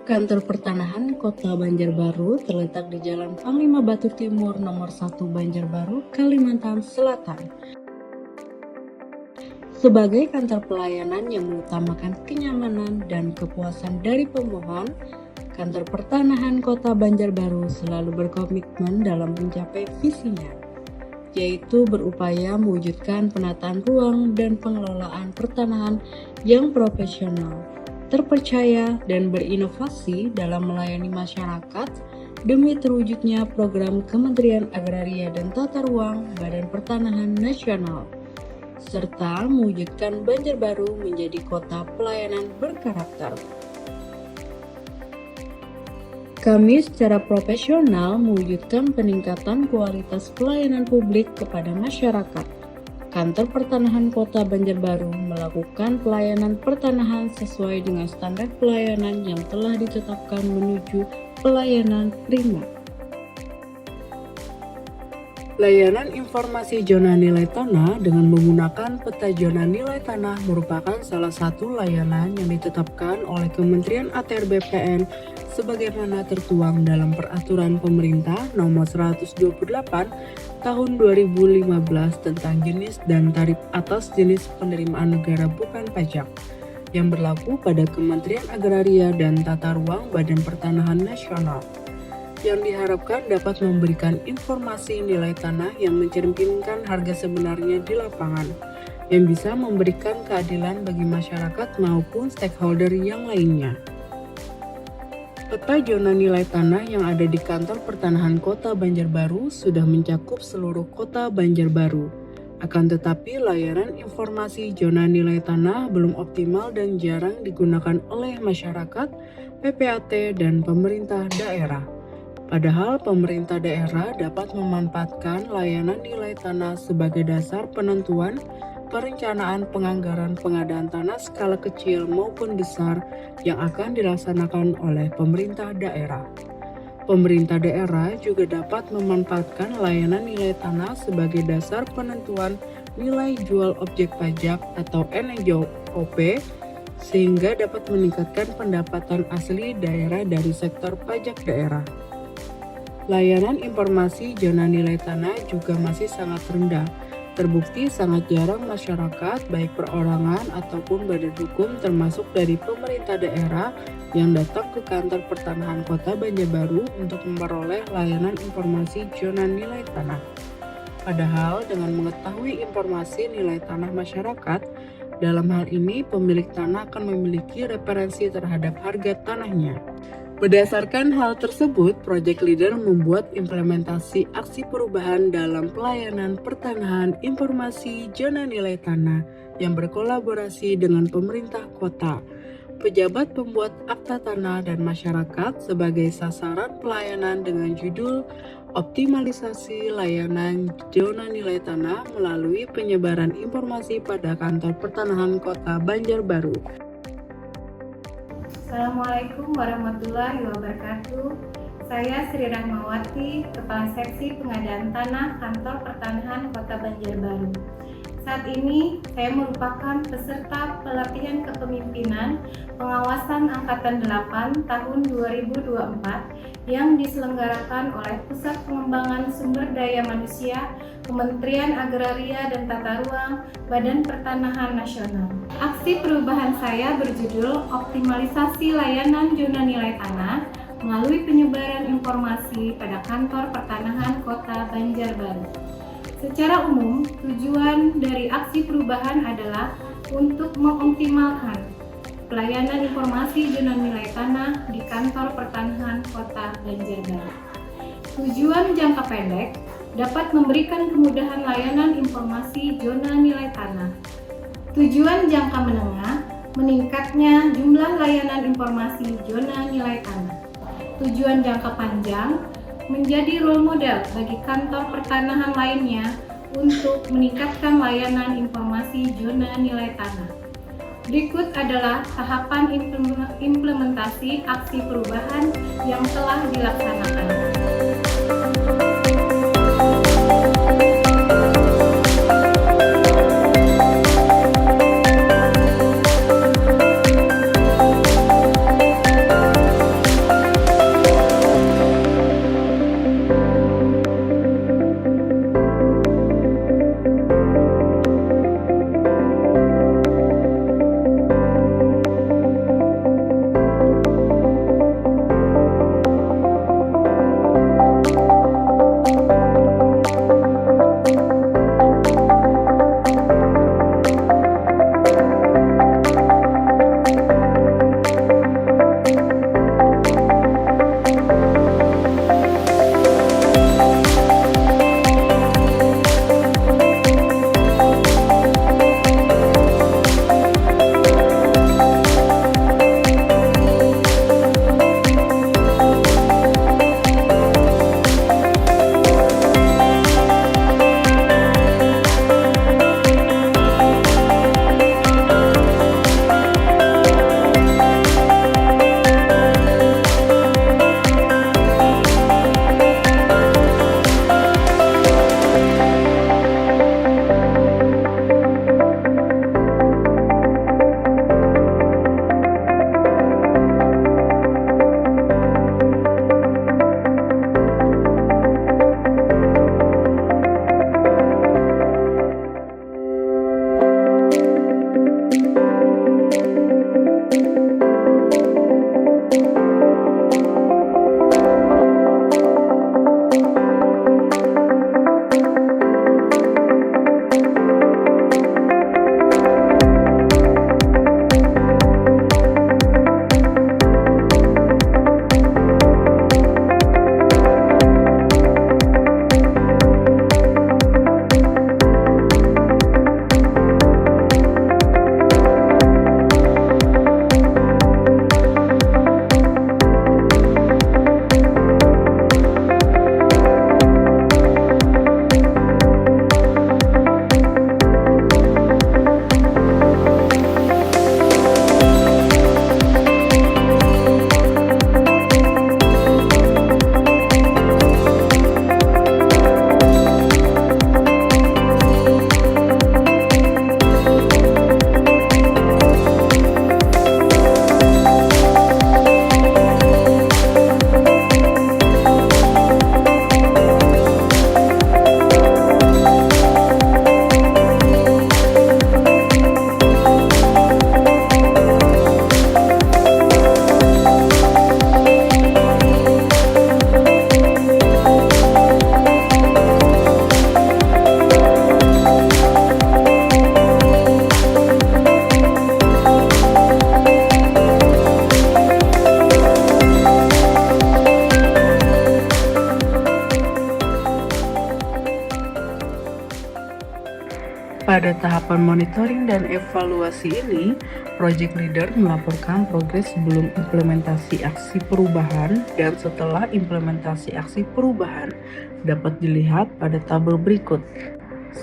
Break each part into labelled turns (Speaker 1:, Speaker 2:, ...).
Speaker 1: Kantor Pertanahan Kota Banjarbaru terletak di Jalan Panglima Batur Timur nomor 1 Banjarbaru, Kalimantan Selatan. Sebagai kantor pelayanan yang mengutamakan kenyamanan dan kepuasan dari pemohon, Kantor Pertanahan Kota Banjarbaru selalu berkomitmen dalam mencapai visinya, yaitu berupaya mewujudkan penataan ruang dan pengelolaan pertanahan yang profesional, terpercaya, dan berinovasi dalam melayani masyarakat demi terwujudnya program Kementerian Agraria dan Tata Ruang Badan Pertanahan Nasional, serta mewujudkan Banjarbaru menjadi kota pelayanan berkarakter. Kami secara profesional mewujudkan peningkatan kualitas pelayanan publik kepada masyarakat. Kantor Pertanahan Kota Banjarbaru melakukan pelayanan pertanahan sesuai dengan standar pelayanan yang telah ditetapkan menuju pelayanan prima. Layanan informasi zona nilai tanah dengan menggunakan peta zona nilai tanah merupakan salah satu layanan yang ditetapkan oleh Kementerian ATR BPN sebagaimana tertuang dalam Peraturan Pemerintah Nomor 128 Tahun 2015 tentang jenis dan tarif atas jenis penerimaan negara bukan pajak yang berlaku pada Kementerian Agraria dan Tata Ruang Badan Pertanahan Nasional, yang diharapkan dapat memberikan informasi nilai tanah yang mencerminkan harga sebenarnya di lapangan, yang bisa memberikan keadilan bagi masyarakat maupun stakeholder yang lainnya. Peta zona nilai tanah yang ada di Kantor Pertanahan Kota Banjarbaru sudah mencakup seluruh kota Banjarbaru. Akan tetapi layanan informasi zona nilai tanah belum optimal dan jarang digunakan oleh masyarakat, PPAT, dan pemerintah daerah. Padahal pemerintah daerah dapat memanfaatkan layanan nilai tanah sebagai dasar penentuan perencanaan penganggaran pengadaan tanah skala kecil maupun besar yang akan dilaksanakan oleh pemerintah daerah. Pemerintah daerah juga dapat memanfaatkan layanan nilai tanah sebagai dasar penentuan nilai jual objek pajak atau NJOP sehingga dapat meningkatkan pendapatan asli daerah dari sektor pajak daerah. Layanan informasi zona nilai tanah juga masih sangat rendah. Terbukti sangat jarang masyarakat, baik perorangan ataupun badan hukum termasuk dari pemerintah daerah yang datang ke Kantor Pertanahan Kota Banjarbaru untuk memperoleh layanan informasi zona nilai tanah. Padahal dengan mengetahui informasi nilai tanah masyarakat, dalam hal ini pemilik tanah akan memiliki referensi terhadap harga tanahnya. Berdasarkan hal tersebut, Project Leader membuat implementasi aksi perubahan dalam pelayanan pertanahan informasi zona nilai tanah yang berkolaborasi dengan pemerintah kota, pejabat pembuat akta tanah dan masyarakat sebagai sasaran pelayanan dengan judul optimalisasi layanan zona nilai tanah melalui penyebaran informasi pada Kantor Pertanahan Kota Banjarbaru.
Speaker 2: Assalamualaikum warahmatullahi wabarakatuh. Saya Sri Rahmawati, Kepala Seksi Pengadaan Tanah Kantor Pertanahan Kota Banjarbaru. Saat ini saya merupakan peserta pelatihan kepemimpinan pengawasan Angkatan 8 tahun 2024 yang diselenggarakan oleh Pusat Pengembangan Sumber Daya Manusia Kementerian Agraria dan Tata Ruang Badan Pertanahan Nasional. Aksi perubahan saya berjudul Optimalisasi Layanan Zona Nilai Tanah melalui penyebaran informasi pada Kantor Pertanahan Kota Banjarbaru. Secara umum, tujuan dari aksi perubahan adalah untuk mengoptimalkan pelayanan informasi zona nilai tanah di Kantor Pertanahan Kota Banjarbaru. Tujuan jangka pendek dapat memberikan kemudahan layanan informasi zona nilai tanah. Tujuan jangka menengah, meningkatnya jumlah layanan informasi zona nilai tanah. Tujuan jangka panjang, menjadi role model bagi kantor pertanahan lainnya untuk meningkatkan layanan informasi zona nilai tanah. Berikut adalah tahapan implementasi aksi perubahan yang telah dilaksanakan.
Speaker 1: tahapan monitoring dan evaluasi ini, Project Leader melaporkan progres sebelum implementasi aksi perubahan dan setelah implementasi aksi perubahan dapat dilihat pada tabel berikut.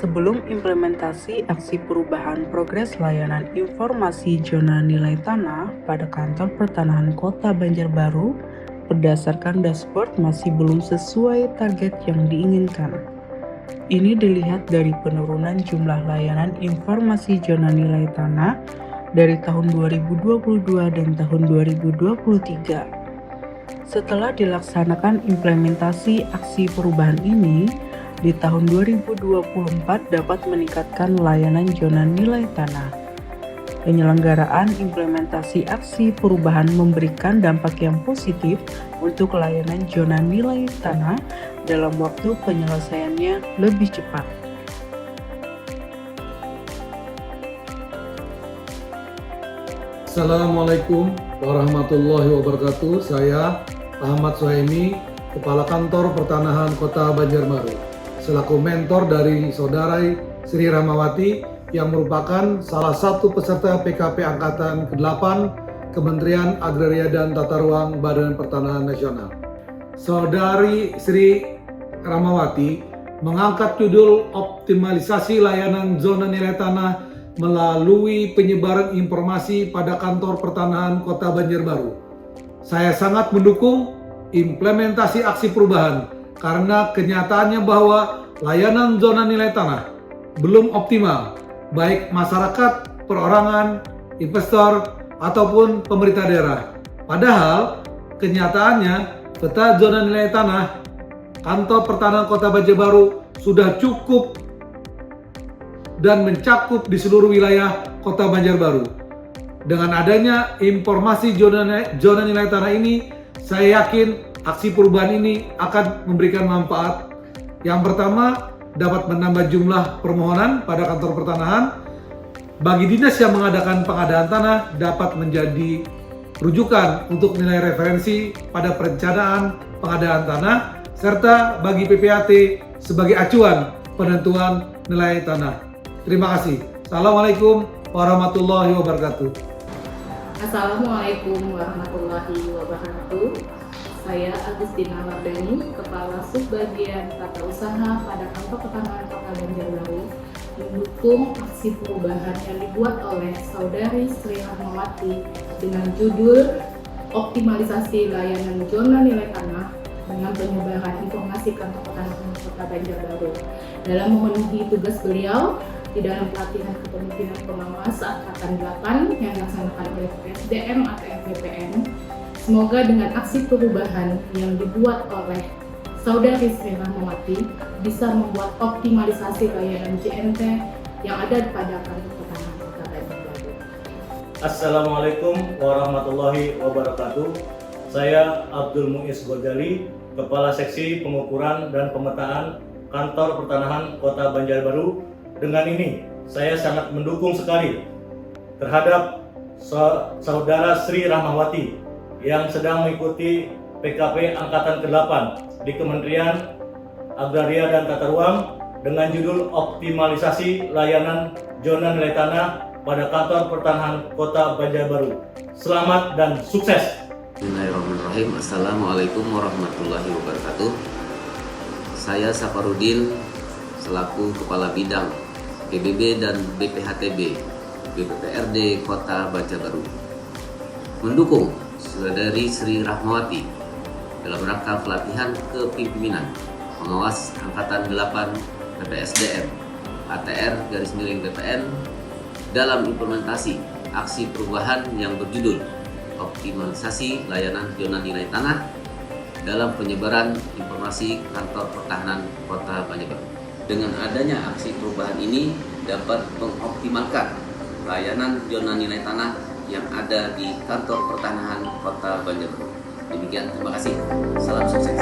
Speaker 1: Sebelum implementasi aksi perubahan progres layanan informasi zona nilai tanah pada Kantor Pertanahan Kota Banjarbaru berdasarkan dashboard masih belum sesuai target yang diinginkan. Ini dilihat dari penurunan jumlah layanan informasi zona nilai tanah dari tahun 2022 dan tahun 2023. Setelah dilaksanakan implementasi aksi perubahan ini, di tahun 2024 dapat meningkatkan layanan zona nilai tanah. Penyelenggaraan implementasi aksi perubahan memberikan dampak yang positif untuk layanan zona nilai tanah dalam waktu penyelesaiannya lebih cepat.
Speaker 3: Assalamualaikum warahmatullahi wabarakatuh. Saya Ahmad Suhaimi, Kepala Kantor Pertanahan Kota Banjarbaru, selaku mentor dari Saudara Sri Rahmawati yang merupakan salah satu peserta PKP Angkatan ke-8 Kementerian Agraria dan Tata Ruang Badan Pertanahan Nasional. Saudari Sri Rahmawati mengangkat judul optimalisasi layanan zona nilai tanah melalui penyebaran informasi pada Kantor Pertanahan Kota Banjarbaru. Saya sangat mendukung implementasi aksi perubahan karena kenyataannya bahwa layanan zona nilai tanah belum optimal, baik masyarakat, perorangan, investor, ataupun pemerintah daerah. Padahal kenyataannya peta zona nilai tanah Kantor Pertanahan Kota Banjarbaru sudah cukup dan mencakup di seluruh wilayah Kota Banjarbaru. Dengan adanya informasi zona nilai tanah ini, saya yakin aksi perubahan ini akan memberikan manfaat. Yang pertama, dapat menambah jumlah permohonan pada kantor pertanahan. Bagi dinas yang mengadakan pengadaan tanah dapat menjadi rujukan untuk nilai referensi pada perencanaan pengadaan tanah, serta bagi PPAT sebagai acuan penentuan nilai tanah. Terima kasih. Assalamualaikum warahmatullahi wabarakatuh.
Speaker 4: Assalamualaikum warahmatullahi wabarakatuh. Saya Agustina Mardani, Kepala Subbagian Tata Usaha pada Kantor Pertanahan Kota Banjarbaru, mendukung aksi perubahan yang dibuat oleh Saudari Sri Rahmawati dengan judul Optimalisasi Layanan Zona Nilai Tanah dengan penyebaran informasi Kantor Pertanahan Kota Banjarbaru. Dalam memenuhi tugas beliau di dalam pelatihan kepemimpinan pengawas Angkatan 8 yang dilaksanakan oleh PSDM atau FBPN, semoga dengan aksi perubahan yang dibuat oleh Saudari Sri Rahmawati bisa membuat optimalisasi layanan JNT yang ada pada Kantor Pertanahan Kota Banjarbaru.
Speaker 5: Assalamualaikum warahmatullahi wabarakatuh. Saya Abdul Muiz Ghazali, Kepala Seksi Pengukuran dan Pemetaan Kantor Pertanahan Kota Banjarbaru. Dengan ini, saya sangat mendukung sekali terhadap Saudara Sri Rahmawati yang sedang mengikuti PKP Angkatan ke-8 di Kementerian Agraria dan Tata Ruang dengan judul Optimalisasi Layanan Zona Nilai Tanah pada Kantor Pertanahan Kota Banjarbaru. Selamat dan sukses!
Speaker 6: Bismillahirrahmanirrahim. Assalamualaikum warahmatullahi wabarakatuh. Saya Safarudin selaku Kepala Bidang PBB dan BPHTB BPPRD Kota Banjarbaru mendukung Saudari Sri Rahmawati dalam rangka pelatihan kepemimpinan pengawas Angkatan 8 PPSDM ATR/BPN dalam implementasi aksi perubahan yang berjudul Optimalisasi Layanan Zona Nilai Tanah dalam penyebaran informasi Kantor Pertahanan Kota Banjarbaru. Dengan adanya aksi perubahan ini dapat mengoptimalkan layanan zona nilai tanah yang ada di Kantor Pertanahan Kota Banjarbaru. Demikian, terima kasih. Salam sukses.